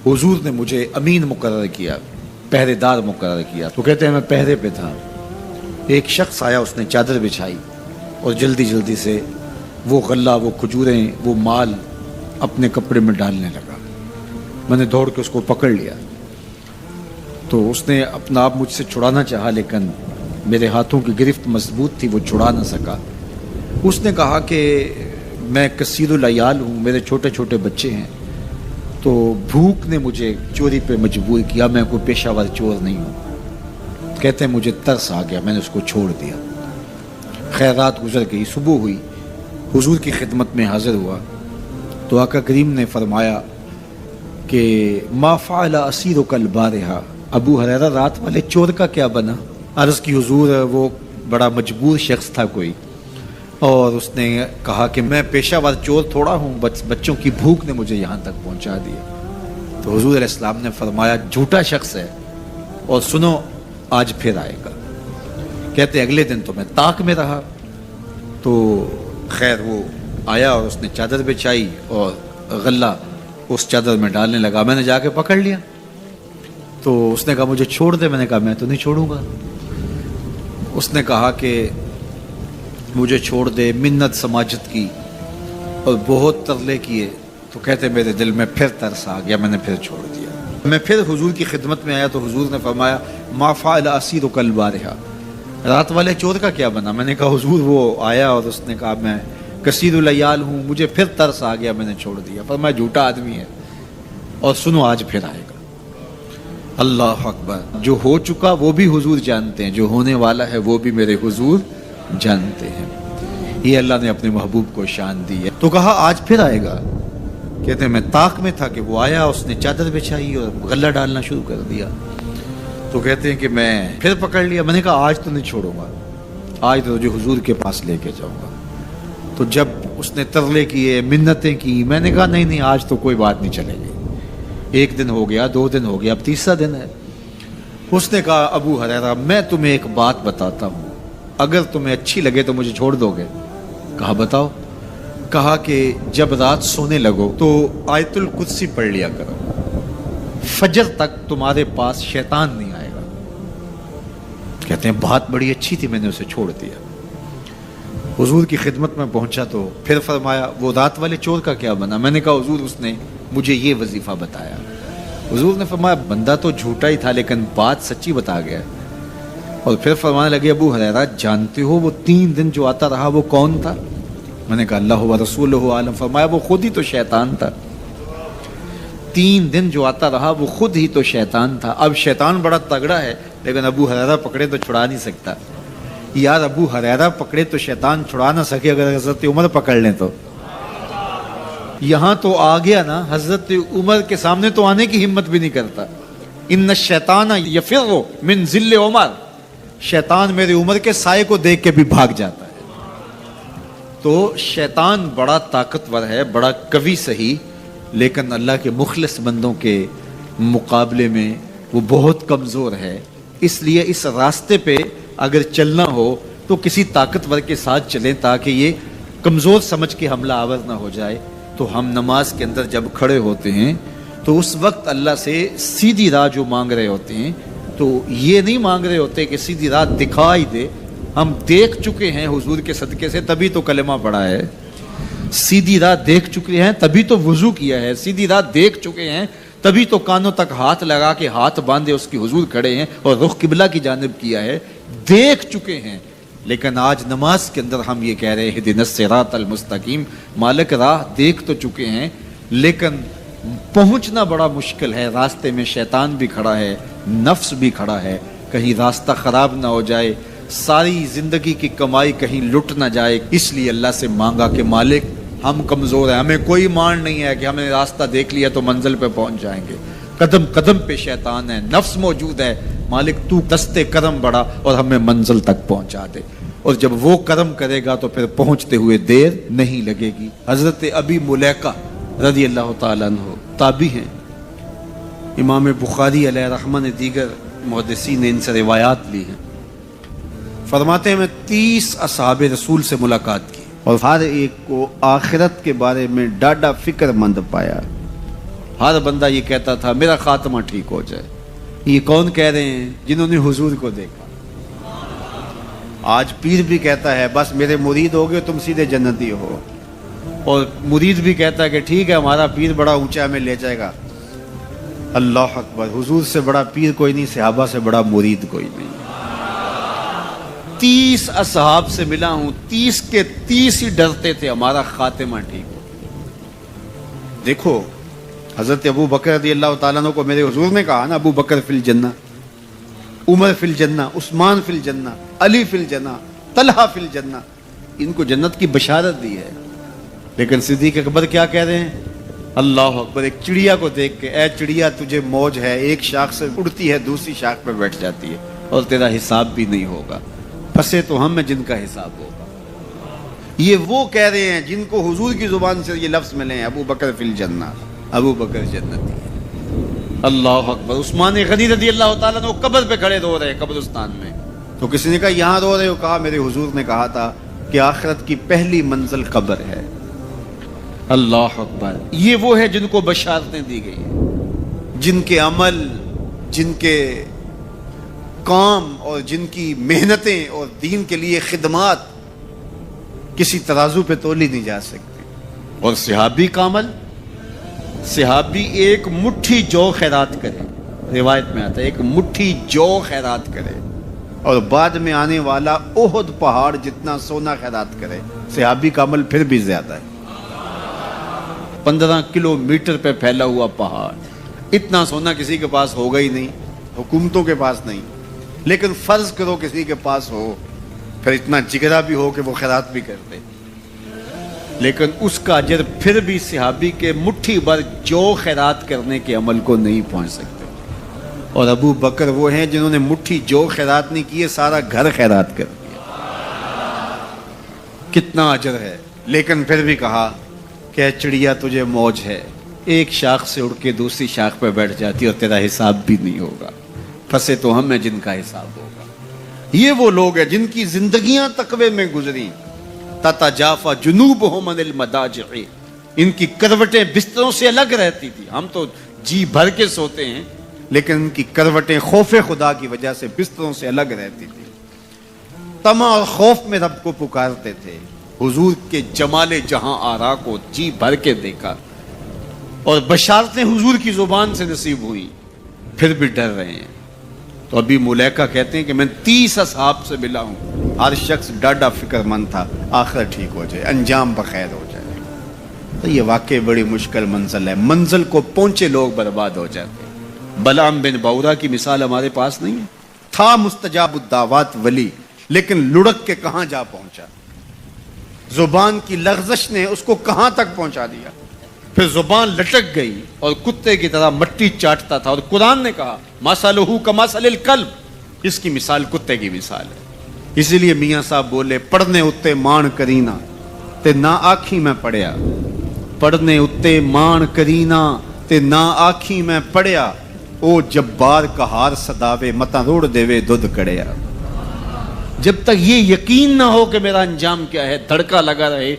حضور نے مجھے امین مقرر کیا، پہرے دار مقرر کیا۔ تو کہتے ہیں میں پہرے پہ تھا، ایک شخص آیا، اس نے چادر بچھائی اور جلدی جلدی سے وہ غلہ، وہ کھجوریں، وہ مال اپنے کپڑے میں ڈالنے لگا۔ میں نے دوڑ کے اس کو پکڑ لیا، تو اس نے اپنا آپ مجھ سے چھڑانا چاہا، لیکن میرے ہاتھوں کی گرفت مضبوط تھی، وہ چھڑا نہ سکا۔ اس نے کہا کہ میں کثیر العیال ہوں، میرے چھوٹے چھوٹے بچے ہیں، تو بھوک نے مجھے چوری پہ مجبور کیا، میں کوئی پیشہ ور چور نہیں ہوں۔ کہتے ہیں مجھے ترس آ گیا، میں نے اس کو چھوڑ دیا۔ خیر رات گزر گئی، صبح ہوئی، حضور کی خدمت میں حاضر ہوا تو آقا کریم نے فرمایا کہ ما فعل اسیرک البارحہ، ابو ہریرہ رات والے چور کا کیا بنا؟ عرض کی حضور وہ بڑا مجبور شخص تھا کوئی، اور اس نے کہا کہ میں پیشہ ور چور تھوڑا ہوں، بچوں کی بھوک نے مجھے یہاں تک پہنچا دیا۔ تو حضور علیہ السلام نے فرمایا جھوٹا شخص ہے، اور سنو آج پھر آئے گا۔ کہتے اگلے دن تو میں طاق میں رہا، تو خیر وہ آیا اور اس نے چادر بچھائی اور غلہ اس چادر میں ڈالنے لگا۔ میں نے جا کے پکڑ لیا، تو اس نے کہا مجھے چھوڑ دے۔ میں نے کہا میں تو نہیں چھوڑوں گا۔ اس نے کہا کہ مجھے چھوڑ دے، منت سماجت کی اور بہت ترلے کیے۔ تو کہتے میرے دل میں پھر ترس آ گیا، میں نے پھر چھوڑ دیا۔ میں پھر حضور کی خدمت میں آیا تو حضور نے فرمایا ما فعل اسیرک البارحہ، رات والے چور کا کیا بنا؟ میں نے کہا حضور وہ آیا اور اس نے کہا میں کثیر العیال ہوں، مجھے پھر ترس آ گیا، میں نے چھوڑ دیا۔ فرمایا جھوٹا آدمی ہے، اور سنو آج پھر آئے گا۔ اللہ اکبر! جو ہو چکا وہ بھی حضور جانتے ہیں، جو ہونے والا ہے وہ بھی میرے حضور جانتے ہیں۔ یہ اللہ نے اپنے محبوب کو شان دی ہے۔ تو کہا آج پھر آئے گا۔ کہتے ہیں میں طاق میں تھا کہ وہ آیا، اس نے چادر بچھائی اور غلہ ڈالنا شروع کر دیا۔ تو کہتے ہیں کہ میں پھر پکڑ لیا۔ میں نے کہا آج تو نہیں چھوڑوں گا، آج تو جو حضور کے پاس لے کے جاؤں گا۔ تو جب اس نے ترلے کیے، منتیں کی، میں نے کہا نہیں آج تو کوئی بات نہیں چلے گی۔ ایک دن ہو گیا، 2 دن ہو گیا، اب تیسرا دن ہے۔ اس نے کہا ابو ہریرہ میں تمہیں ایک بات بتاتا ہوں، اگر تمہیں اچھی لگے تو مجھے چھوڑ دو گے؟ کہا بتاؤ۔ کہا کہ جب رات سونے لگو تو آیت الکرسی پڑھ لیا کرو، فجر تک تمہارے پاس شیطان نہیں آئے گا۔ کہتے ہیں بات بڑی اچھی تھی، میں نے اسے چھوڑ دیا۔ حضور کی خدمت میں پہنچا تو پھر فرمایا وہ رات والے چور کا کیا بنا؟ میں نے کہا حضور اس نے مجھے یہ وظیفہ بتایا۔ حضور نے فرمایا بندہ تو جھوٹا ہی تھا لیکن بات سچی بتا گیا۔ اور پھر فرمانے لگے ابو ہریرہ جانتے ہو وہ 3 دن جو آتا رہا وہ کون تھا؟ میں نے کہا اللہ و رسولہ عالم۔ فرمایا وہ خود ہی تو شیطان تھا۔ 3 دن جو آتا رہا وہ خود ہی تو شیطان تھا۔ اب شیطان بڑا تگڑا ہے لیکن ابو ہریرہ پکڑے تو چھڑا نہیں سکتا۔ یار ابو ہریرہ پکڑے تو شیطان چھڑا نہ سکے، اگر حضرت عمر پکڑ لیں تو یہاں تو آ گیا نا، حضرت عمر کے سامنے تو آنے کی ہمت بھی نہیں کرتا۔ ان الشیطان یفر من ظل عمر، شیطان میرے عمر کے سائے کو دیکھ کے بھی بھاگ جاتا ہے۔ تو شیطان بڑا طاقتور ہے، بڑا قوی صحیح، لیکن اللہ کے مخلص بندوں کے مقابلے میں وہ بہت کمزور ہے۔ اس لیے اس راستے پہ اگر چلنا ہو تو کسی طاقتور کے ساتھ چلیں تاکہ یہ کمزور سمجھ کے حملہ آور نہ ہو جائے۔ تو ہم نماز کے اندر جب کھڑے ہوتے ہیں تو اس وقت اللہ سے سیدھی راہ جو مانگ رہے ہوتے ہیں تو یہ نہیں مانگ رہے ہوتے کہ سیدھی راہ دکھائی دے، ہم دیکھ چکے ہیں حضور کے صدقے سے تبھی تو کلمہ پڑھا ہے، سیدھی راہ دیکھ چکے ہیں تبھی تو وضو کیا ہے، سیدھی راہ دیکھ چکے ہیں تبھی تو کانوں تک ہاتھ لگا کے ہاتھ باندھے اس کی حضور کھڑے ہیں اور رخ قبلہ کی جانب کیا ہے، دیکھ چکے ہیں۔ لیکن آج نماز کے اندر ہم یہ کہہ رہے ہیں اہدنا الصراط المستقیم، مالک راہ دیکھ تو چکے ہیں لیکن پہنچنا بڑا مشکل ہے، راستے میں شیطان بھی کھڑا ہے، نفس بھی کھڑا ہے، کہیں راستہ خراب نہ ہو جائے، ساری زندگی کی کمائی کہیں لٹ نہ جائے۔ اس لیے اللہ سے مانگا کہ مالک ہم کمزور ہیں، ہمیں کوئی مان نہیں ہے کہ ہم نے راستہ دیکھ لیا تو منزل پہ پہنچ جائیں گے، قدم قدم پہ شیطان ہے، نفس موجود ہے، مالک تو دستے کرم بڑھا اور ہمیں منزل تک پہنچا دے۔ اور جب وہ کرم کرے گا تو پھر پہنچتے ہوئے دیر نہیں لگے گی۔ حضرت ابی ملیکہ رضی اللہ تعالیٰ عنہ تابعی ہیں، امام بخاری علیہ رحمہ نے دیگر محدثین نے ان سے روایات لی ہیں۔ فرماتے ہیں میں 30 اصحاب رسول سے ملاقات کی اور ہر ایک کو آخرت کے بارے میں ڈاڈا فکر مند پایا، ہر بندہ یہ کہتا تھا میرا خاتمہ ٹھیک ہو جائے. یہ کون کہہ رہے ہیں؟ جنہوں نے حضور کو دیکھا. آج پیر بھی کہتا ہے بس میرے مرید ہو گئے تم سیدھے جنتی ہو، اور مرید بھی کہتا ہے کہ ٹھیک ہے ہمارا پیر بڑا اونچا میں لے جائے گا. اللہ اکبر، حضور سے بڑا پیر کوئی نہیں، صحابہ سے بڑا مرید کوئی نہیں. 30 اصحاب سے ملا ہوں، 30 کے 30 ہی ڈرتے تھے ہمارا خاتمہ ٹھیک ہو. دیکھو حضرت ابو بکر رضی اللہ تعالیٰ عنہ کو میرے حضور نے کہا نا، ابو بکر فی الجنہ، عمر فی الجنہ، عثمان فی الجنہ، علی فی الجنہ، طلحہ فی الجنہ، ان کو جنت کی بشارت دی ہے. لیکن صدیق اکبر کیا کہہ رہے ہیں؟ اللہ اکبر، ایک چڑیا کو دیکھ کے اے چڑیا تجھے موج ہے، ایک شاخ سے اڑتی ہے دوسری شاخ پہ بیٹھ جاتی ہے اور تیرا حساب بھی نہیں ہوگا، پھنسے تو ہم میں جن کا حساب ہوگا. یہ وہ کہہ رہے ہیں جن کو حضور کی زبان سے یہ لفظ ملے ہیں، ابو بکر فی الجنہ، ابو بکر جنتی ہے. اللہ اکبر. عثمان غنی رضی اللہ تعالیٰ نے قبر پہ کھڑے رو رہے قبرستان میں، تو کسی نے کہا یہاں رو رہے ہو؟ کہا میرے حضور نے کہا تھا کہ آخرت کی پہلی منزل قبر ہے. اللہ اکبر. یہ وہ ہے جن کو بشارتیں دی گئی ہیں، جن کے عمل، جن کے کام اور جن کی محنتیں اور دین کے لیے خدمات کسی ترازو پہ تولی نہیں جا سکتی. اور صحابی کا عمل، صحابی ایک مٹھی جو خیرات کرے، روایت میں آتا ہے ایک مٹھی جو خیرات کرے، اور بعد میں آنے والا احد پہاڑ جتنا سونا خیرات کرے. صحابی کا عمل پھر بھی زیادہ ہے. 15 کلومیٹر پہ پھیلا ہوا پہاڑ، اتنا سونا کسی کے پاس ہوگا ہی نہیں، حکومتوں کے پاس نہیں. لیکن فرض کرو کسی کے پاس ہو، پھر اتنا جگرا بھی ہو کہ وہ خیرات بھی کرتے، لیکن اس کا اجر پھر بھی صحابی کے مٹھی بھر جو خیرات کرنے کے عمل کو نہیں پہنچ سکتے. اور ابو بکر وہ ہیں جنہوں نے مٹھی جو خیرات نہیں کیے، سارا گھر خیرات کر دیا. کتنا اجر ہے. لیکن پھر بھی کہا کہ چڑیا تجھے موج ہے، ایک شاخ سے اڑ کے دوسری شاخ پہ بیٹھ جاتی اور تیرا حساب بھی نہیں ہوگا، پھنسے تو ہم ہیں جن کا حساب ہوگا. یہ وہ لوگ ہیں جن کی زندگیاں تقوی میں گزری. تتجافا جنوبہم عن المضاجع، ان کی کروٹیں بستروں سے الگ رہتی تھی. ہم تو جی بھر کے سوتے ہیں، لیکن ان کی کروٹیں خوف خدا کی وجہ سے بستروں سے الگ رہتی تھی. طمع اور خوف میں رب کو پکارتے تھے. حضور کے جمال جہاں آرا کو جی بھر کے دیکھا، اور بشارتیں حضور کی زبان سے نصیب ہوئی، پھر بھی ڈر رہے ہیں. تو ابھی ملیکہ کہتے ہیں کہ میں 30 اصحاب سے ملا ہوں، ہر شخص ڈاڈا فکر مند تھا آخر ٹھیک ہو جائے، انجام بخیر ہو جائے. تو یہ واقعی بڑی مشکل منزل ہے. منزل کو پہنچے لوگ برباد ہو جاتے. بلعام بن باورا کی مثال ہمارے پاس نہیں ہے. تھا مستجاب الدعوات ولی، لیکن لڑک کے کہاں جا پہنچا. زبان کی لغزش نے اس کو کہاں تک پہنچا دیا. پھر زبان لٹک گئی اور کتے کی طرح مٹی چاٹتا تھا. اور قرآن نے کہا مثلہ کمثل الکلب، اس کی مثال کتے کی مثال ہے. اسی لیے میاں صاحب بولے پڑھنے اتے مان کرینا تے نہ آکھی میں پڑھیا، پڑھنے اتے مان کرینا تے نہ آکھی میں پڑھیا، او جبار کہار صداوے متا روڑ دیوے دودھ کڑیا. جب تک یہ یقین نہ ہو کہ میرا انجام کیا ہے، دھڑکا لگا رہے،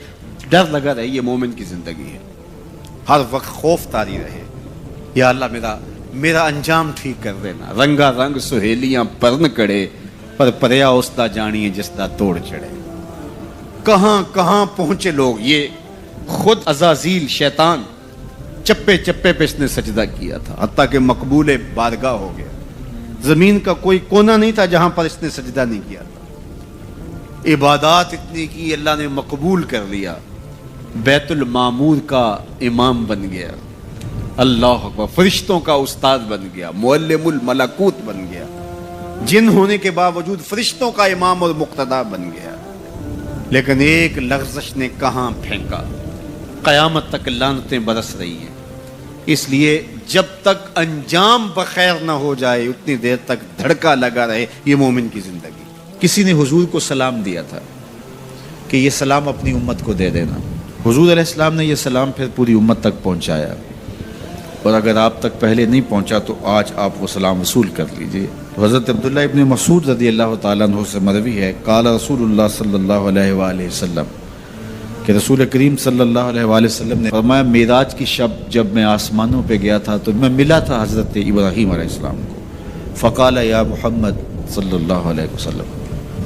ڈر لگا رہے، یہ مومن کی زندگی ہے. ہر وقت خوف طاری رہے، یا اللہ میرا انجام ٹھیک کر دینا. رنگا رنگ سہیلیاں پرن کڑے، پر پریا اسدا جانی جسدا توڑ چڑھے. کہاں کہاں پہنچے لوگ. یہ خود عزازیل شیطان چپے چپے پہ اس نے سجدہ کیا تھا، حتیٰ کہ مقبول بارگاہ ہو گیا. زمین کا کوئی کونا نہیں تھا جہاں پر اس نے سجدہ نہیں کیا تھا. عبادات اتنی کی، اللہ نے مقبول کر لیا. بیت المعمور کا امام بن گیا. اللہ اکبر. فرشتوں کا استاد بن گیا، معلم الملکوت بن گیا. جن ہونے کے باوجود فرشتوں کا امام اور مقتدا بن گیا. لیکن ایک لغزش نے کہاں پھینکا. قیامت تک لعنتیں برس رہی ہیں. اس لیے جب تک انجام بخیر نہ ہو جائے اتنی دیر تک دھڑکا لگا رہے. یہ مومن کی زندگی. کسی نے حضور کو سلام دیا تھا کہ یہ سلام اپنی امت کو دے دینا. حضور علیہ السلام نے یہ سلام پھر پوری امت تک پہنچایا، اور اگر آپ تک پہلے نہیں پہنچا تو آج آپ وہ سلام وصول کر لیجئے. تو حضرت عبداللہ ابن مسعود رضی اللہ تعالیٰ عنہ سے مروی ہے، قال رسول اللہ صلی اللہ علیہ وآلہ وسلم کہ رسول کریم صلی اللہ علیہ وآلہ وسلم نے فرمایا معراج کی شب جب میں آسمانوں پہ گیا تھا تو میں ملا تھا حضرت ابراہیم علیہ السلام کو. فقال یا محمد صلی اللہ علیہ وسلم,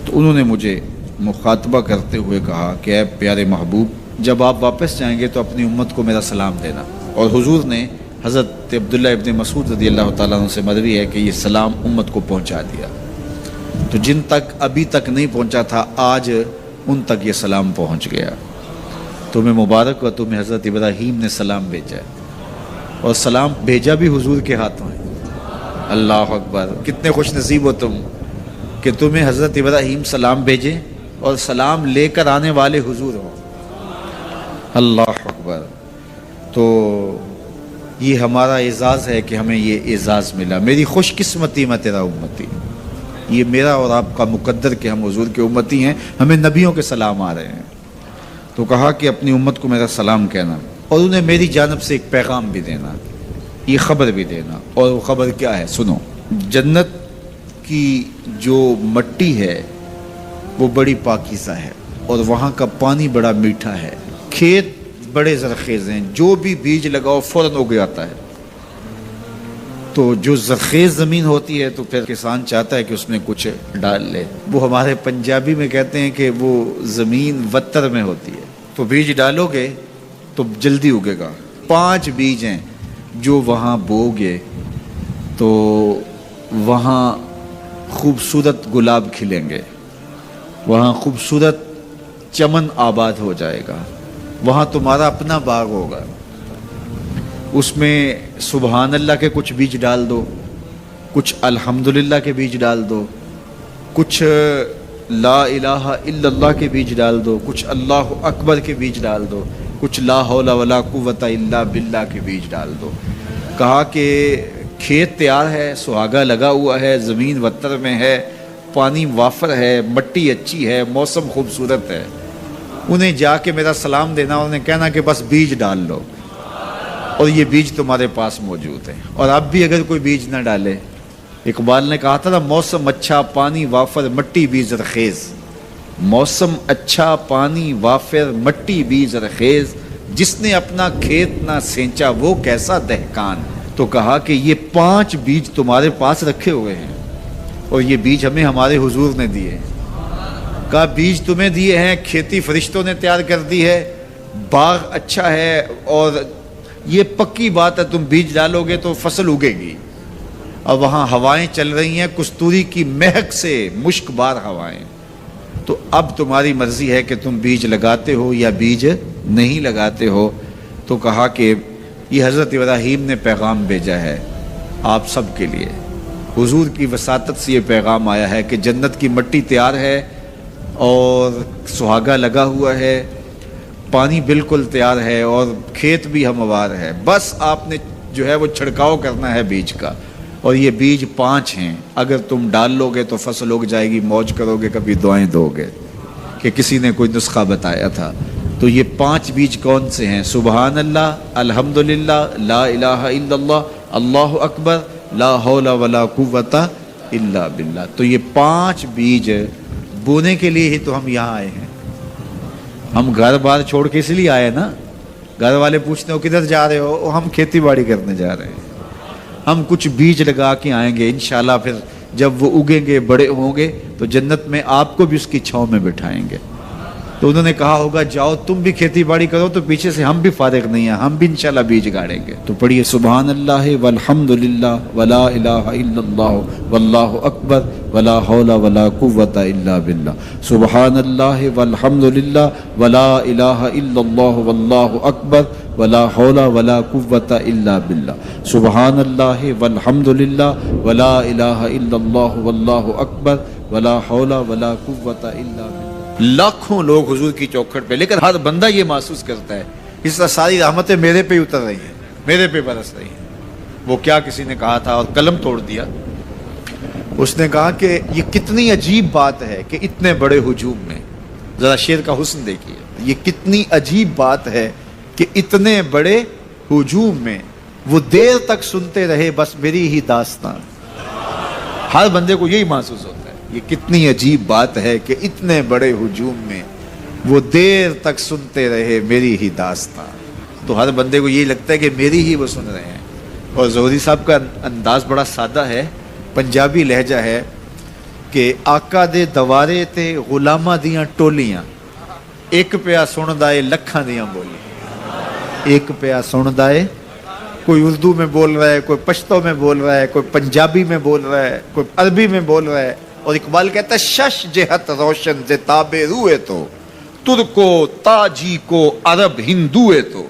تو انہوں نے مجھے مخاطبہ کرتے ہوئے کہا کہ اے پیارے محبوب, جب آپ واپس جائیں گے تو اپنی امت کو میرا سلام دینا. اور حضور نے حضرت عبداللہ ابن مسعود رضی اللہ تعالیٰ عنہ سے مروی ہے کہ یہ سلام امت کو پہنچا دیا. تو جن تک ابھی تک نہیں پہنچا تھا آج ان تک یہ سلام پہنچ گیا. تمہیں مبارک ہو, تمہیں حضرت ابراہیم نے سلام بھیجا ہے, اور سلام بھیجا بھی حضور کے ہاتھوں ہے. اللہ اکبر, کتنے خوش نصیب ہو تم کہ تمہیں حضرت ابراہیم سلام بھیجے اور سلام لے کر آنے والے حضور ہوں. اللہ اکبر. تو یہ ہمارا اعزاز ہے کہ ہمیں یہ اعزاز ملا. میری خوش قسمتی میں تیرا امتی, یہ میرا اور آپ کا مقدر کہ ہم حضور کے امتی ہیں, ہمیں نبیوں کے سلام آ رہے ہیں. تو کہا کہ اپنی امت کو میرا سلام کہنا اور انہیں میری جانب سے ایک پیغام بھی دینا, یہ خبر بھی دینا. اور وہ خبر کیا ہے سنو. جنت کی جو مٹی ہے وہ بڑی پاکیزہ ہے, اور وہاں کا پانی بڑا میٹھا ہے. کھیت بڑے زرخیز ہیں, جو بھی بیج لگاؤ فوراً اگ جاتا ہے. تو جو زرخیز زمین ہوتی ہے تو پھر کسان چاہتا ہے کہ اس میں کچھ ڈال لے. وہ ہمارے پنجابی میں کہتے ہیں کہ وہ زمین وتر میں ہوتی ہے, تو بیج ڈالو گے تو جلدی اگے گا. 5 بیج ہیں جو وہاں بو گے تو وہاں خوبصورت گلاب کھلیں گے, وہاں خوبصورت چمن آباد ہو جائے گا, وہاں تمہارا اپنا باغ ہوگا. اس میں سبحان اللہ کے کچھ بیج ڈال دو, کچھ الحمدللہ کے بیج ڈال دو, کچھ لا الہ الا اللہ کے بیج ڈال دو, کچھ اللہ اکبر کے بیج ڈال دو, کچھ لا حول ولا قوت الا باللہ کے بیج ڈال دو. کہا کہ کھیت تیار ہے, سہاگا لگا ہوا ہے, زمین وتر میں ہے, پانی وافر ہے, مٹی اچھی ہے, موسم خوبصورت ہے. انہیں جا کے میرا سلام دینا, انہیں کہنا کہ بس بیج ڈال لو, اور یہ بیج تمہارے پاس موجود ہیں. اور اب بھی اگر کوئی بیج نہ ڈالے, اقبال نے کہا تھا نا, موسم اچھا پانی وافر مٹی بھی زرخیز. موسم اچھا پانی وافر مٹی بھی زرخیز, جس نے اپنا کھیت نہ سینچا وہ کیسا دہقان. تو کہا کہ یہ 5 بیج تمہارے پاس رکھے ہوئے ہیں, اور یہ بیج ہمیں ہمارے حضور نے دیے. کہا بیج تمہیں دیے ہیں, کھیتی فرشتوں نے تیار کر دی ہے, باغ اچھا ہے, اور یہ پکی بات ہے تم بیج ڈالو گے تو فصل اگے گی. اور وہاں ہوائیں چل رہی ہیں کستوری کی مہک سے, مشک بار ہوائیں. تو اب تمہاری مرضی ہے کہ تم بیج لگاتے ہو یا بیج نہیں لگاتے ہو. تو کہا کہ یہ حضرت ابراہیم نے پیغام بھیجا ہے آپ سب کے لیے. حضور کی وساطت سے یہ پیغام آیا ہے کہ جنت کی مٹی تیار ہے, اور سہاگا لگا ہوا ہے, پانی بالکل تیار ہے, اور کھیت بھی ہموار ہے. بس آپ نے جو ہے وہ چھڑکاؤ کرنا ہے بیج کا. اور یہ بیج 5 ہیں, اگر تم ڈال لو گے تو فصل اگ جائے گی, موج کرو گے, کبھی دعائیں دو گے. کہ کسی نے کوئی نسخہ بتایا تھا. تو یہ 5 بیج کون سے ہیں؟ سبحان اللہ, الحمدللہ, لا الہ الا اللہ, اللہ اکبر, لا حول ولا قوت الا باللہ. تو یہ 5 بیج بونے کے لیے ہی تو ہم یہاں آئے ہیں. ہم گھر بار چھوڑ کے اس لیے آئے نا. گھر والے پوچھتے ہو کدھر جا رہے ہو, ہم کھیتی باڑی کرنے جا رہے ہیں. ہم کچھ بیج لگا کے آئیں گے انشاءاللہ, پھر جب وہ اگیں گے, بڑے ہوں گے, تو جنت میں آپ کو بھی اس کی چھاؤں میں بٹھائیں گے. تو انہوں نے کہا ہوگا جاؤ تم بھی کھیتی باڑی کرو, تو پیچھے سے ہم بھی فارغ نہیں ہیں, ہم بھی انشاءاللہ بیج گاڑیں گے. تو پڑھیے سبحان اللہ والحمدللہ ولا الہ الا اللہ واللہ اکبر ولا حول ولا قوت الا باللہ. سبحان اللہ والحمدللہ ولا الہ الا اللہ واللہ اکبر ولا حول ولا قوت الا باللہ. سبحان اللہ والحمدللہ ولا الہ الا اللہ واللہ اکبر ولا حول ولا قوت الا باللہ. لاکھوں لوگ حضور کی چوکھٹ پہ, لیکن ہر بندہ یہ محسوس کرتا ہے اس طرح ساری رحمتیں میرے پہ اتر رہی ہیں, میرے پہ برس رہی ہیں. وہ کیا کسی نے کہا تھا اور قلم توڑ دیا. اس نے کہا کہ یہ کتنی عجیب بات ہے کہ اتنے بڑے ہجوم میں, ذرا شعر کا حسن دیکھیے, یہ کتنی عجیب بات ہے کہ اتنے بڑے ہجوم میں وہ دیر تک سنتے رہے بس میری ہی داستان. ہر بندے کو یہی محسوس ہوتا ہے, یہ کتنی عجیب بات ہے کہ اتنے بڑے ہجوم میں وہ دیر تک سنتے رہے میری ہی داستان. تو ہر بندے کو یہی لگتا ہے کہ میری ہی وہ سن رہے ہیں. اور زہری صاحب کا انداز بڑا سادہ ہے, پنجابی لہجہ ہے کہ آقا دے دوارے تے غلاماں دیاں ٹولیاں, ایک پیا سندا اے لکھاں دیاں بولی. ایک پیا سندا اے, کوئی اردو میں بول رہا ہے, کوئی پشتو میں بول رہا ہے, کوئی پنجابی میں بول رہا ہے, کوئی عربی میں بول رہا ہے. اور اقبال کہتا ہے شش جہت روشن ز تاب روئے تو ترکو تاجی کو عرب ہندوئے تو.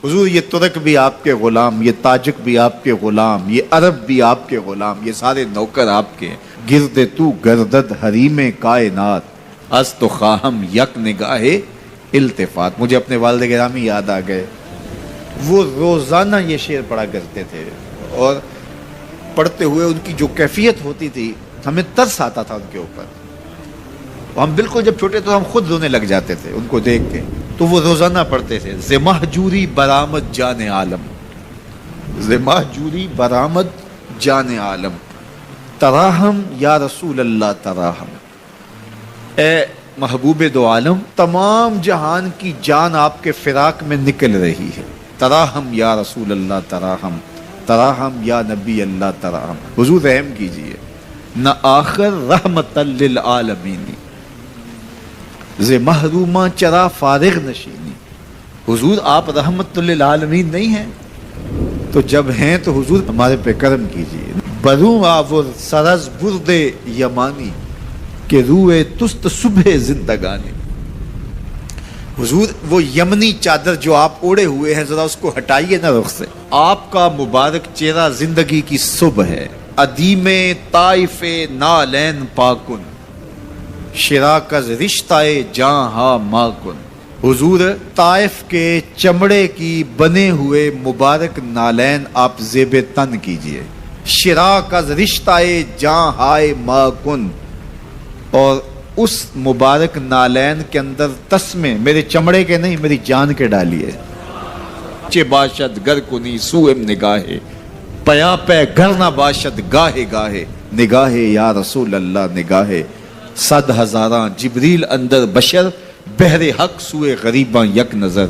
حضور یہ ترک بھی آپ کے غلام, یہ تاجک بھی آپ کے غلام, یہ عرب بھی آپ کے غلام, یہ سارے نوکر آپ کے. گرد تو گردد حریم کائنات از تو خواہم یک نگاہ التفات. مجھے اپنے والد گرامی یاد آ گئے, وہ روزانہ یہ شعر پڑھا کرتے تھے, اور پڑھتے ہوئے ان کی جو کیفیت ہوتی تھی ہمیں ترس آتا تھا ان کے اوپر. ہم بالکل جب چھوٹے تو ہم خود رونے لگ جاتے تھے ان کو دیکھ کے. تو وہ روزانہ پڑھتے تھے ز مہجوری برآمد جان عالم, ز مہجوری برآمد جان عالم, تراہم یا رسول اللہ تراہم. اے محبوب دو عالم, تمام جہان کی جان آپ کے فراق میں نکل رہی ہے. تراہم یا رسول اللہ تراہم, تراہم یا نبی اللہ تراہم. حضور رحم کیجئے, نہ آخر رحمت للعالمین ز محروماں چرا فارغ نشینی. حضور آپ رحمت للعالمین نہیں ہیں, تو جب ہیں تو حضور ہمارے پہ کرم کیجئے. بروں آور سرز برد یمانی کہ روئے تست صبح زندگانی. حضور وہ یمنی چادر جو آپ اوڑے ہوئے ہیں ذرا اس کو ہٹائیے نا رخ سے. آپ کا مبارک چہرہ زندگی کی صبح ہے. ادیم طائف نالین پاکن شراک از رشتہ جاں ہا ماکن. حضور طائف کے چمڑے کی بنے ہوئے مبارک نالین آپ زیب تن کیجئے. شراک از رشتہ جاں ہائے ماکن, اور اس مبارک نالین کے اندر تسمے میرے چمڑے کے نہیں میری جان کے ڈالیے. چے باشد گر کنی سوئم نگاہے پیا پہ گر نہ باشد گاہے گاہے. نگاہے یا رسول اللہ نگاہے صد ہزاراں جبریل اندر بشر بحر حق سوئے غریباں یک نظر.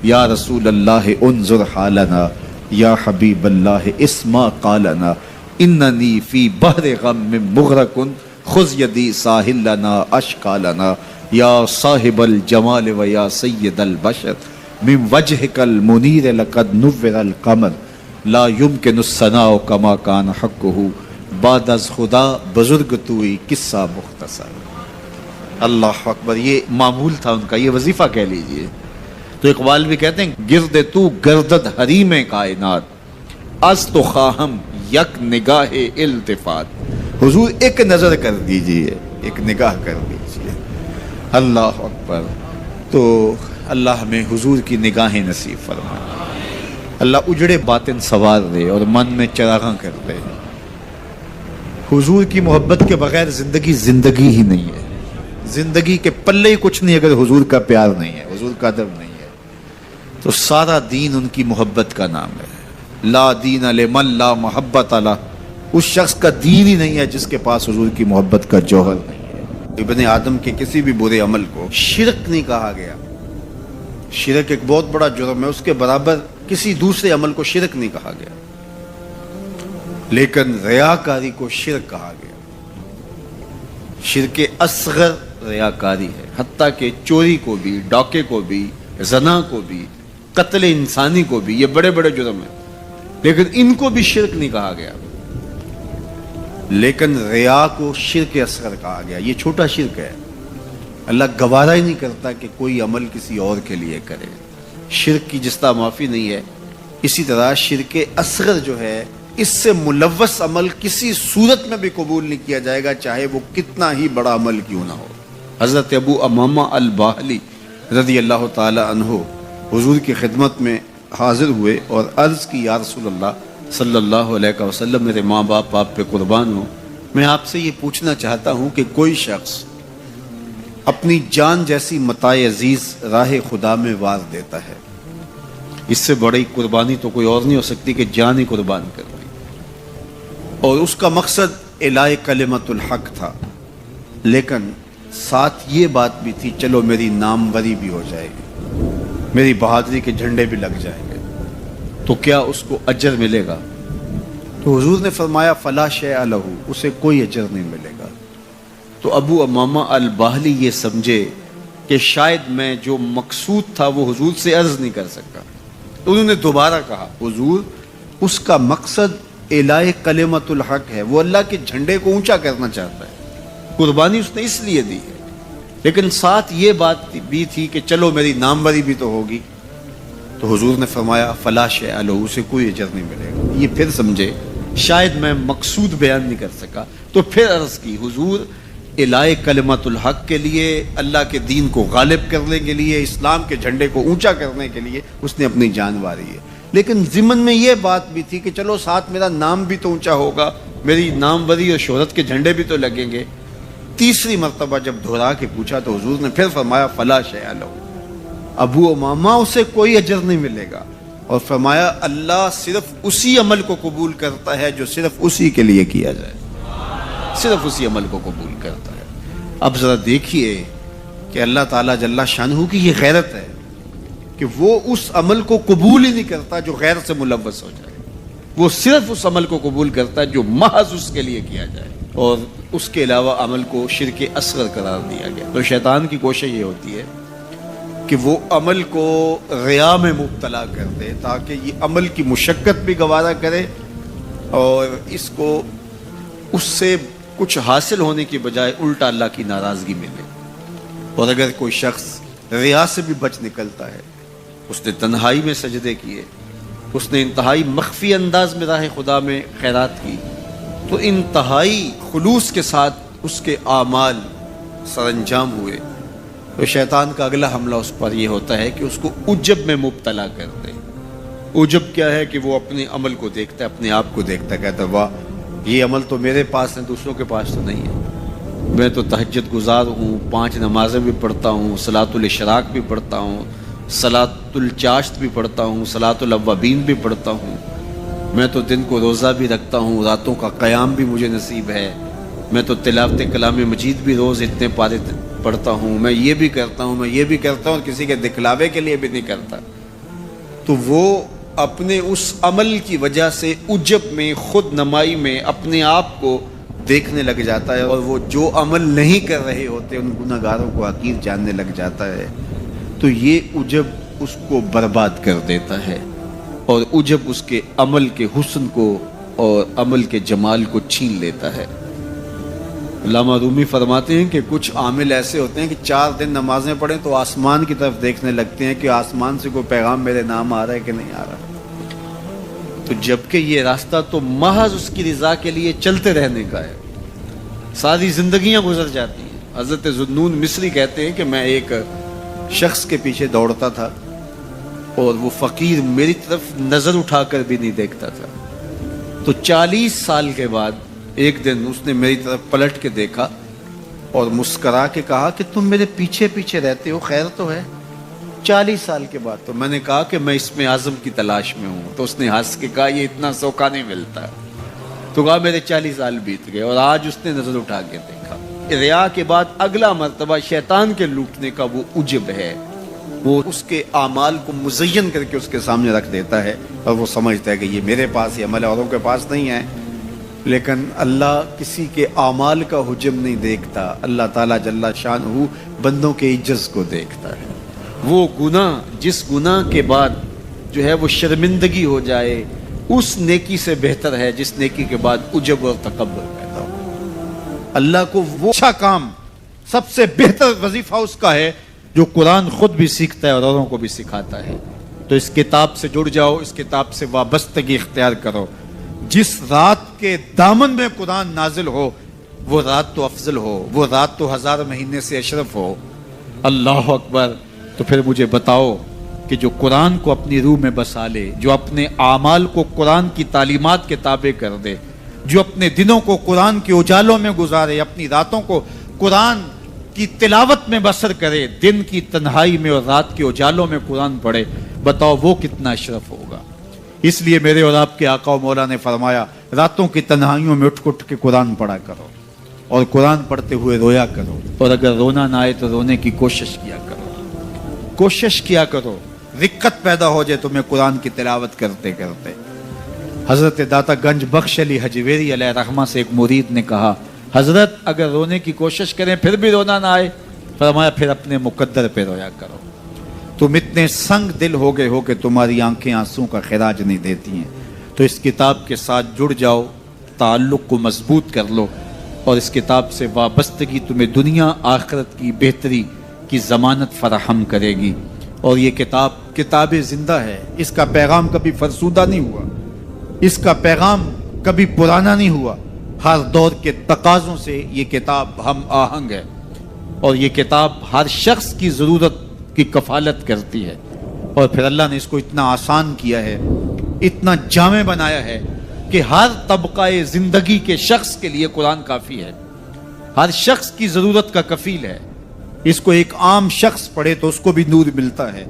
یا رسول اللہ انظر حالنا یا حبیب اللہ اسما قالنا اننی فی بحر غم مغرقن خذ یدی ساحل لنا اشکا لنا. یا صاحب الجمال و یا سید البشر من وجهک المنیر لقد نور القمر لا یمکن الثناء کما کان حقہ بعد از خدا بزرگ توئی قصہ مختصر. اللہ اکبر, یہ معمول تھا ان کا, یہ وظیفہ کہہ لیجئے. تو اقبال بھی کہتے ہیں گرد تو گردد حریم کائنات از تو خواہم یک نگاہ التفات. حضور ایک نظر کر دیجئے, ایک نگاہ کر دیجئے. اللہ اکبر. تو اللہ ہمیں حضور کی نگاہیں نصیب فرمائے. اللہ اجڑے باطن سوار دے اور من میں چراغاں کر دے. حضور کی محبت کے بغیر زندگی زندگی ہی نہیں ہے. زندگی کے پلے ہی کچھ نہیں اگر حضور کا پیار نہیں ہے, حضور کا ادب نہیں ہے. تو سارا دین ان کی محبت کا نام ہے. لا دین لمن لا محبت لا, اس شخص کا دین ہی نہیں ہے جس کے پاس حضور کی محبت کا جوہر نہیں ہے. ابن آدم کے کسی بھی برے عمل کو شرک نہیں کہا گیا. شرک ایک بہت بڑا جرم ہے, اس کے برابر کسی دوسرے عمل کو شرک نہیں کہا گیا. لیکن ریاکاری کو شرک کہا گیا. شرک اصغر ریاکاری ہے, حتیٰ کہ چوری کو بھی, ڈاکے کو بھی, زنا کو بھی, قتل انسانی کو بھی, یہ بڑے بڑے جرم ہیں, لیکن ان کو بھی شرک نہیں کہا گیا. لیکن ریا کو شرک اصغر کہا گیا. یہ چھوٹا شرک ہے, اللہ گوارا ہی نہیں کرتا کہ کوئی عمل کسی اور کے لیے کرے. شرک کی جس طرح معافی نہیں ہے, اسی طرح شرک اصغر جو ہے اس سے ملوث عمل کسی صورت میں بھی قبول نہیں کیا جائے گا, چاہے وہ کتنا ہی بڑا عمل کیوں نہ ہو. حضرت ابو امامہ الباہلی رضی اللہ تعالی عنہ حضور کی خدمت میں حاضر ہوئے اور عرض کی, یا رسول اللہ صلی اللہ علیہ وسلم, میرے ماں باپ آپ پہ قربان ہوں, میں آپ سے یہ پوچھنا چاہتا ہوں کہ کوئی شخص اپنی جان جیسی متاع عزیز راہ خدا میں وار دیتا ہے, اس سے بڑی قربانی تو کوئی اور نہیں ہو سکتی کہ جان ہی قربان کر دی. اور اس کا مقصد اعلاء کلمت الحق تھا, لیکن ساتھ یہ بات بھی تھی چلو میری ناموری بھی ہو جائے گی، میری بہادری کے جھنڈے بھی لگ جائیں گے، تو کیا اس کو اجر ملے گا؟ تو حضور نے فرمایا فلا شیء لہ، اسے کوئی اجر نہیں ملے گا۔ تو ابو امامہ الباہلی یہ سمجھے کہ شاید میں جو مقصود تھا وہ حضور سے عرض نہیں کر سکا، تو انہوں نے دوبارہ کہا حضور اس کا مقصد اعلاء کلمۃ الحق ہے، وہ اللہ کے جھنڈے کو اونچا کرنا چاہتا ہے، قربانی اس نے اس لیے دی ہے، لیکن ساتھ یہ بات بھی تھی کہ چلو میری ناموری بھی تو ہوگی۔ تو حضور نے فرمایا فلا شیء لہ، اسے کوئی اجر نہیں ملے گا۔ یہ پھر سمجھے شاید میں مقصود بیان نہیں کر سکا، تو پھر عرض کی حضور اعلاء کلمۃ الحق کے لیے، اللہ کے دین کو غالب کرنے کے لیے، اسلام کے جھنڈے کو اونچا کرنے کے لیے اس نے اپنی جان واری ہے، لیکن ضمن میں یہ بات بھی تھی کہ چلو ساتھ میرا نام بھی تو اونچا ہوگا، میری ناموری اور شہرت کے جھنڈے بھی تو لگیں گے۔ تیسری مرتبہ جب دہرا کے پوچھا تو حضور نے پھر فرمایا فلا شیء لہ، ابو امامہ اسے کوئی اجر نہیں ملے گا، اور فرمایا اللہ صرف اسی عمل کو قبول کرتا ہے جو صرف اسی کے لیے کیا جائے، صرف اسی عمل کو قبول کرتا ہے۔ اب ذرا دیکھیے کہ اللہ تعالیٰ جل شانہ کی یہ غیرت ہے کہ وہ اس عمل کو قبول ہی نہیں کرتا جو غیر سے ملوث ہو جائے، وہ صرف اس عمل کو قبول کرتا ہے جو محض اس کے لیے کیا جائے، اور اس کے علاوہ عمل کو شرک اصغر قرار دیا گیا۔ تو شیطان کی کوشش یہ ہوتی ہے کہ وہ عمل کو ریا میں مبتلا کر دے تاکہ یہ عمل کی مشقت بھی گوارا کرے اور اس کو اس سے کچھ حاصل ہونے کی بجائے الٹا اللہ کی ناراضگی ملے۔ اور اگر کوئی شخص ریا سے بھی بچ نکلتا ہے، اس نے تنہائی میں سجدے کیے، اس نے انتہائی مخفی انداز میں راہ خدا میں خیرات کی، تو انتہائی خلوص کے ساتھ اس کے اعمال سر انجام ہوئے، تو شیطان کا اگلا حملہ اس پر یہ ہوتا ہے کہ اس کو عجب میں مبتلا کر دے۔ عجب کیا ہے کہ وہ اپنے عمل کو دیکھتا ہے، اپنے آپ کو دیکھتا ہے، کہتا ہے واہ یہ عمل تو میرے پاس ہے، دوسروں کے پاس تو نہیں ہے، میں تو تہجد گزار ہوں، 5 نمازیں بھی پڑھتا ہوں، صلاۃ الاشراق بھی پڑھتا ہوں، صلاۃ الچاشت بھی پڑھتا ہوں، صلاۃ الاوابین بھی پڑھتا ہوں، میں تو دن کو روزہ بھی رکھتا ہوں، راتوں کا قیام بھی مجھے نصیب ہے، میں تو تلاوت کلام مجید بھی روز اتنے پارے پڑھتا ہوں، میں یہ بھی کرتا ہوں، میں یہ بھی کرتا ہوں، کسی کے دکھلاوے کے لیے بھی نہیں کرتا۔ تو وہ اپنے اس عمل کی وجہ سے عجب میں، خود نمائی میں اپنے آپ کو دیکھنے لگ جاتا ہے، اور وہ جو عمل نہیں کر رہے ہوتے ان گناہگاروں کو حقیر جاننے لگ جاتا ہے۔ تو یہ عجب اس کو برباد کر دیتا ہے، اور عجب اس کے عمل کے حسن کو اور عمل کے جمال کو چھین لیتا ہے۔ علامہ رومی فرماتے ہیں کہ کچھ عامل ایسے ہوتے ہیں کہ 4 دن نمازیں پڑھیں تو آسمان کی طرف دیکھنے لگتے ہیں کہ آسمان سے کوئی پیغام میرے نام آ رہا ہے کہ نہیں آ رہا، تو جبکہ یہ راستہ تو محض اس کی رضا کے لیے چلتے رہنے کا ہے، ساری زندگیاں گزر جاتی ہیں۔ حضرت ذوالنون مصری کہتے ہیں کہ میں ایک شخص کے پیچھے دوڑتا تھا اور وہ فقیر میری طرف نظر اٹھا کر بھی نہیں دیکھتا تھا، تو 40 سال کے بعد ایک دن اس نے میری طرف پلٹ کے دیکھا اور مسکرا کے کہا کہ تم میرے پیچھے پیچھے رہتے ہو، خیر تو ہے؟ 40 سال کے بعد۔ تو میں نے کہا کہ میں اس میں اعظم کی تلاش میں ہوں، تو اس نے ہنس کے کہا یہ اتنا سوکھا نہیں ملتا، تو کہا میرے 40 سال بیت گئے، اور آج اس نے نظر اٹھا کے دیکھا۔ ریا کے بعد اگلا مرتبہ شیطان کے لوٹنے کا وہ عجب ہے، وہ اس کے اعمال کو مزین کر کے اس کے سامنے رکھ دیتا ہے، اور وہ سمجھتا ہے کہ یہ میرے پاس، یہ عمل اوروں کے پاس نہیں ہے۔ لیکن اللہ کسی کے اعمال کا حجم نہیں دیکھتا، اللہ تعالیٰ جل شانہ بندوں کے عجز کو دیکھتا ہے۔ وہ گناہ جس گناہ کے بعد جو ہے وہ شرمندگی ہو جائے، اس نیکی سے بہتر ہے جس نیکی کے بعد عجب اور تکبر پیدا ہو۔ اللہ کو وہ اچھا کام، سب سے بہتر وظیفہ اس کا ہے جو قرآن خود بھی سیکھتا ہے اور اوروں کو بھی سکھاتا ہے۔ تو اس کتاب سے جڑ جاؤ، اس کتاب سے وابستگی اختیار کرو۔ جس رات کے دامن میں قرآن نازل ہو وہ رات تو افضل ہو، وہ رات تو 1000 مہینے سے اشرف ہو۔ اللہ اکبر۔ تو پھر مجھے بتاؤ کہ جو قرآن کو اپنی روح میں بسا لے، جو اپنے اعمال کو قرآن کی تعلیمات کے تابع کر دے، جو اپنے دنوں کو قرآن کے اجالوں میں گزارے، اپنی راتوں کو قرآن کی تلاوت میں بسر کرے، دن کی تنہائی میں اور رات کے اجالوں میں قرآن پڑھے، بتاؤ وہ کتنا اشرف ہوگا۔ اس لیے میرے اور آپ کے آقا و مولا نے فرمایا راتوں کی تنہائیوں میں اٹھ کے قرآن پڑھا کرو، اور قرآن پڑھتے ہوئے رویا کرو، اور اگر رونا نہ آئے تو رونے کی کوشش کیا کرو، کوشش کیا کرو، رقت پیدا ہو جائے تمہیں قرآن کی تلاوت کرتے کرتے۔ حضرت داتا گنج بخش علی حجویری علیہ رحمہ سے ایک مرید نے کہا، حضرت اگر رونے کی کوشش کریں پھر بھی رونا نہ آئے، فرمایا پھر اپنے مقدر پہ رویا کرو۔ تم اتنے سنگ دل ہو گئے ہو کہ تمہاری آنکھیں آنسوں کا خراج نہیں دیتی ہیں، تو اس کتاب کے ساتھ جڑ جاؤ، تعلق کو مضبوط کر لو، اور اس کتاب سے وابستگی تمہیں دنیا آخرت کی بہتری کی ضمانت فراہم کرے گی۔ اور یہ کتاب زندہ ہے، اس کا پیغام کبھی فرسودہ نہیں ہوا، اس کا پیغام کبھی پرانا نہیں ہوا، ہر دور کے تقاضوں سے یہ کتاب ہم آہنگ ہے، اور یہ کتاب ہر شخص کی ضرورت کی کفالت کرتی ہے۔ اور پھر اللہ نے اس کو اتنا آسان کیا ہے، اتنا جامع بنایا ہے کہ ہر طبقہ زندگی کے شخص کے لیے قرآن کافی ہے، ہر شخص کی ضرورت کا کفیل ہے۔ اس کو ایک عام شخص پڑھے تو اس کو بھی نور ملتا ہے،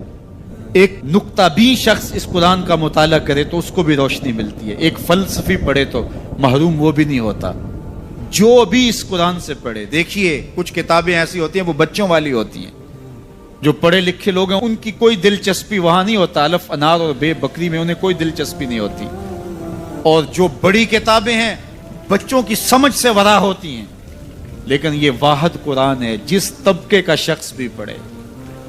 ایک نکتہ بھی شخص اس قرآن کا مطالعہ کرے تو اس کو بھی روشنی ملتی ہے، ایک فلسفی پڑھے تو محروم وہ بھی نہیں ہوتا۔ جو بھی اس قرآن سے پڑھے، دیکھیے کچھ کتابیں ایسی ہوتی ہیں وہ بچوں والی ہوتی ہیں، جو پڑھے لکھے لوگ ہیں ان کی کوئی دلچسپی وہاں نہیں ہوتا، الف انار اور بے بکری میں انہیں کوئی دلچسپی نہیں ہوتی، اور جو بڑی کتابیں ہیں بچوں کی سمجھ سے ورا ہوتی ہیں، لیکن یہ واحد قرآن ہے، جس طبقے کا شخص بھی پڑھے،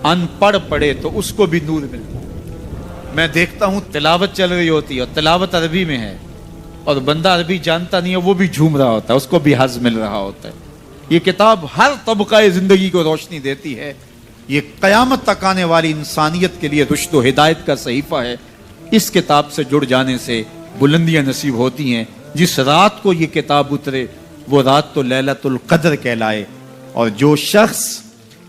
ان پڑھ پڑھے تو اس کو بھی نور ملتا ہے۔ میں دیکھتا ہوں تلاوت چل رہی ہوتی ہے اور تلاوت عربی میں ہے، اور بندہ عربی جانتا نہیں ہے وہ بھی جھوم رہا ہوتا ہے، اس کو بھی حظ مل رہا ہوتا ہے۔ یہ کتاب ہر طبقہ زندگی کو روشنی دیتی ہے، یہ قیامت تک آنے والی انسانیت کے لیے رشد و ہدایت کا صحیفہ ہے۔ اس کتاب سے جڑ جانے سے بلندیاں نصیب ہوتی ہیں۔ جس رات کو یہ کتاب اترے وہ رات تو لیلۃ القدر کہلائے، اور جو شخص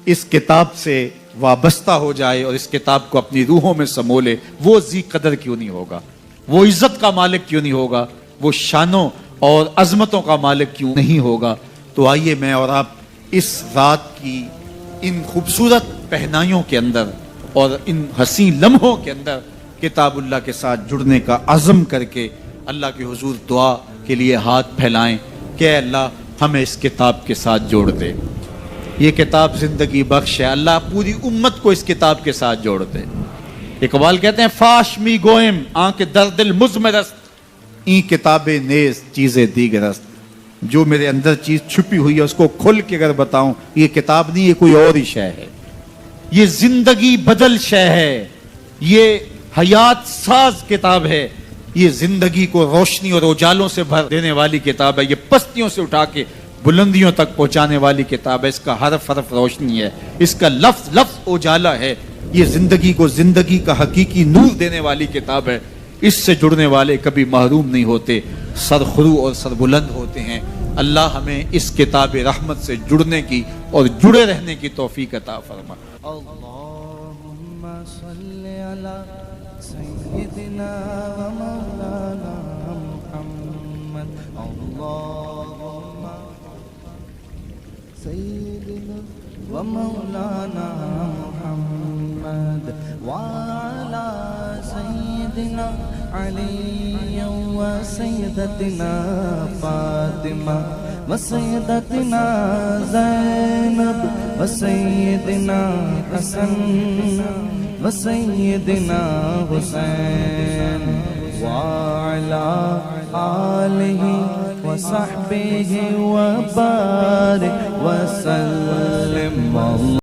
اس کتاب سے وابستہ ہو جائے اور اس کتاب کو اپنی روحوں میں سمو لے، وہ ذی قدر کیوں نہیں ہوگا، وہ عزت کا مالک کیوں نہیں ہوگا، وہ شانوں اور عظمتوں کا مالک کیوں نہیں ہوگا۔ تو آئیے میں اور آپ اس رات کی ان خوبصورت پہنائیوں کے اندر اور ان حسین لمحوں کے اندر کتاب اللہ کے ساتھ جڑنے کا عزم کر کے اللہ کے حضور دعا کے لیے ہاتھ پھیلائیں کہ اے اللہ ہمیں اس کتاب کے ساتھ جوڑ دے۔ یہ کتاب زندگی بخش ہے، اللہ پوری امت کو اس کتاب کے ساتھ جوڑ دے۔ اقبال کہتے ہیں فاش می گوئم آنکھ در دل مزمرست، این کتاب نیز چیزیں دیگرست۔ جو میرے اندر چیز چھپی ہوئی ہے اس کو کھل کے اگر بتاؤں، یہ کتاب نہیں، یہ کوئی اور ہی شے ہے، یہ زندگی بدل شے ہے، یہ حیات ساز کتاب ہے، یہ زندگی کو روشنی اور اجالوں سے بھر دینے والی کتاب ہے، یہ پستیوں سے اٹھا کے بلندیوں تک پہنچانے والی کتاب ہے۔ اس کا حرف حرف روشنی ہے، اس کا لفظ لفظ اجالا ہے، یہ زندگی کو زندگی کا حقیقی نور دینے والی کتاب ہے۔ اس سے جڑنے والے کبھی محروم نہیں ہوتے، سرخرو اور سربلند ہوتے ہیں۔ اللہ ہمیں اس کتاب رحمت سے جڑنے کی اور جڑے رہنے کی توفیق عطا فرما۔ اللہم صلی علی سیدنا و مولانا محمد، اللہم سیدنا و مولانا محمد وعلی سیدنا علی و سیدتنا فاطمہ و سیدتنا زینب و سیدنا حسن و سیدنا حسین وعلی آلہ و صحبہ و بارک و سلم۔